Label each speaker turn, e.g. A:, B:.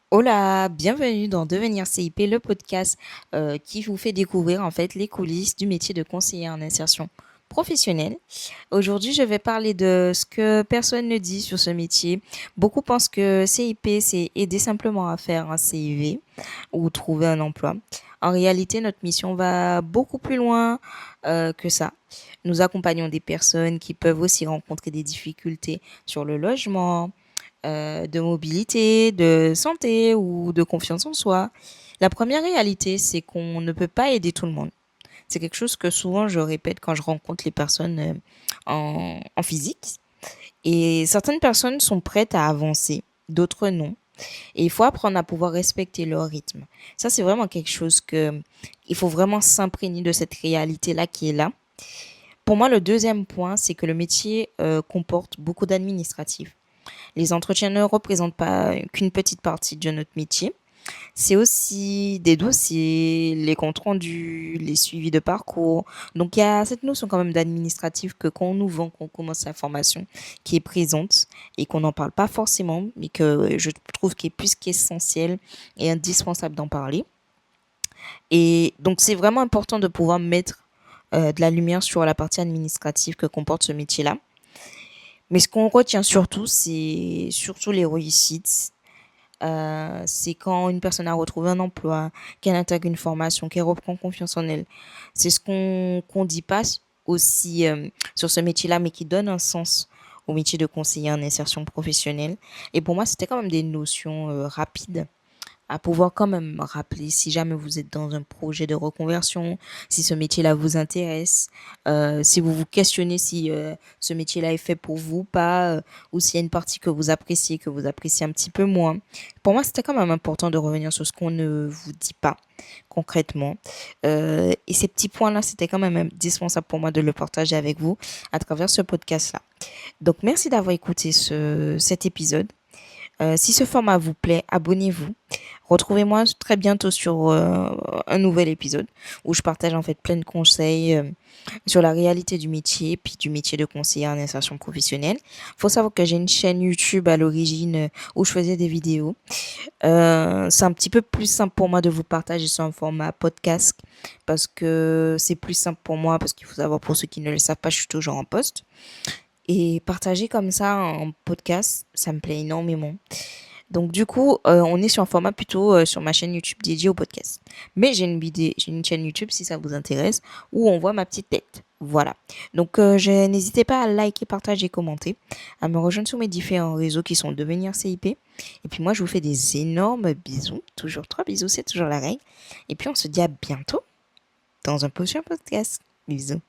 A: Hola, bienvenue dans Devenir CIP, le podcast qui vous fait découvrir en fait les coulisses du métier de conseiller en insertion professionnelle. Aujourd'hui, je vais parler de ce que personne ne dit sur ce métier. Beaucoup pensent que CIP, c'est aider simplement à faire un CV ou trouver un emploi. En réalité, notre mission va beaucoup plus loin que ça. Nous accompagnons des personnes qui peuvent aussi rencontrer des difficultés sur le logement, de mobilité, de santé ou de confiance en soi. La première réalité, c'est qu'on ne peut pas aider tout le monde. C'est quelque chose que souvent je répète quand je rencontre les personnes en physique. Et certaines personnes sont prêtes à avancer, d'autres non. Et il faut apprendre à pouvoir respecter leur rythme. Ça, c'est vraiment quelque chose que il faut vraiment s'imprégner de cette réalité-là qui est là. Pour moi, le deuxième point, c'est que le métier comporte beaucoup d'administratifs. Les entretiens ne représentent pas qu'une petite partie de notre métier. C'est aussi des dossiers, les comptes rendus, les suivis de parcours. Donc, il y a cette notion quand même d'administratif que quand on nous vend, qu'on commence la formation, qui est présente et qu'on n'en parle pas forcément, mais que je trouve qui est plus qu'essentiel et indispensable d'en parler. Et donc, c'est vraiment important de pouvoir mettre de la lumière sur la partie administrative que comporte ce métier-là. Mais ce qu'on retient surtout, c'est surtout les réussites. C'est quand une personne a retrouvé un emploi, qu'elle intègre une formation, qu'elle reprend confiance en elle. C'est ce qu'on dit pas aussi sur ce métier-là, mais qui donne un sens au métier de conseiller en insertion professionnelle. Et pour moi, c'était quand même des notions rapides à pouvoir quand même rappeler si jamais vous êtes dans un projet de reconversion, si ce métier-là vous intéresse, si vous vous questionnez si ce métier-là est fait pour vous ou pas, ou s'il y a une partie que vous appréciez un petit peu moins. Pour moi, c'était quand même important de revenir sur ce qu'on ne vous dit pas concrètement. Et ces petits points-là, c'était quand même indispensable pour moi de le partager avec vous à travers ce podcast-là. Donc, merci d'avoir écouté cet épisode. Si ce format vous plaît, abonnez-vous. Retrouvez-moi très bientôt sur un nouvel épisode où je partage en fait plein de conseils sur la réalité du métier, puis du métier de conseiller en insertion professionnelle. Faut savoir que j'ai une chaîne YouTube à l'origine où je faisais des vidéos. C'est un petit peu plus simple pour moi de vous partager sur un format podcast parce que c'est plus simple pour moi parce qu'il faut savoir pour ceux qui ne le savent pas, je suis toujours en poste. Et partager comme ça en podcast, ça me plaît énormément. Donc du coup, on est sur un format plutôt sur ma chaîne YouTube dédiée au podcast. Mais j'ai une chaîne YouTube si ça vous intéresse où on voit ma petite tête. Voilà. Donc n'hésitez pas à liker, partager, commenter, à me rejoindre sur mes différents réseaux qui sont Devenir CIP. Et puis moi, je vous fais des énormes bisous. Toujours 3 bisous, c'est toujours la règle. Et puis on se dit à bientôt dans un prochain podcast. Bisous.